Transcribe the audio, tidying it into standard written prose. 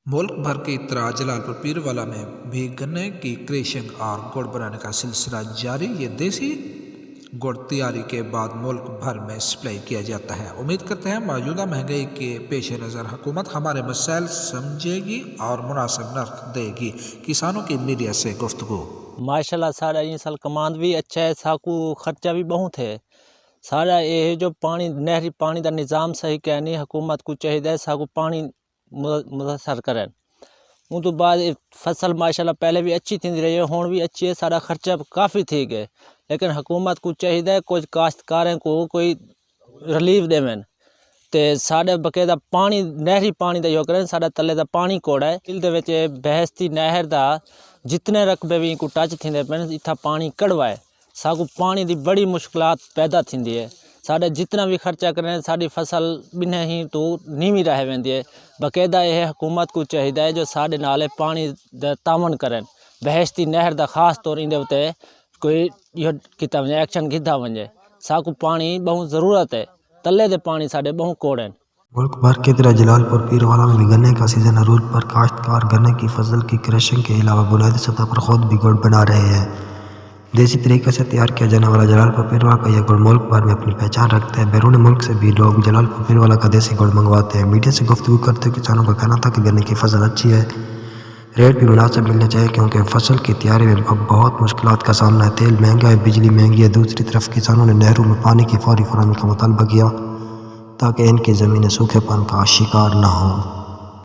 मुल्क भर की तरह जलालपुर पीरवाला में भी गन्ने की क्रशिंग और गुड़ बनाने का सिलसिला जारी। ये देसी गुड़ तैयारी के बाद मुल्क भर में सप्लाई किया जाता है। उम्मीद करते हैं मौजूदा महंगाई के पेश नज़र हुकूमत हमारे मसाइल समझेगी और मुनासिब नर्ख देगी। किसानों की मीडिया से गुफ्तगू। माशाल्लाह सारा ये साल कमांड भी अच्छा है, साकू खर्चा भी बहुत है। सारा ये जो पानी नहरी पानी का निज़ाम सही कहनी हुकूमत को चाहिए साकू पानी मुयसर करें। उन तो बाद फसल माशाल्लाह पहले भी अच्छी थी रही है, हुण भी अच्छी है, सारा खर्चा काफ़ी थी गए। लेकिन हुकूमत को चाहिए कुछ काश्तकारों को कोई रिलीफ देवें ते साढ़े बकायदा पानी नहरी पानी का योग करें। साढ़ा तले का पानी कोड़ा है, इल दे विच बहसती नहर का जितने रकबे भी को टच थी पे इतना पानी कड़वा है। साकू पानी की बड़ी मुश्किलात पैदा थी है। साढ़े जितना भी खर्चा करें साड़ी फसल बिना ही तो नीवी रह वेंदी है। बकायदा यह हुकूमत को चाहिए जो साढ़े नाले पानी दा तावन करें। बहसती नहर का खास तौर इन उत्ते कोई यो किता वने एक्शन किता वने। साकू पानी बहुत ज़रूरत है, तले दे पानी साढ़े बहुत कोड़े। मुल्क भर की तरह जलालपुर पीरवाला में भी गन्ने का सीजन अरूज पर काश्तकार गन्ने की फसल की क्रशिंग के अलावा बुनियादी सतह पर खुद भी गुड़ बना रहे हैं। देसी तरीके से तैयार किया जाने वाला जलालपुर पीरवाला का यह गुड़ मुल्क भर में अपनी पहचान रखता है। बैरून मुल्क से भी लोग जलालपुर पीरवाला का देसी गुड़ मंगवाते हैं। मीडिया से गुफ्तगू करते हुए किसानों का कहना था कि गन्ने की फसल अच्छी है, रेट भी मुनासिब मिलने चाहिए क्योंकि फसल की तैयारी में अब बहुत मुश्किलात का सामना है। तेल महंगा है, बिजली महंगी है। दूसरी तरफ किसानों ने नहरों में पानी की फौरी फराहमी का मुतालबा किया ताकि इनकी ज़मीनें सूखेपन का शिकार न हों।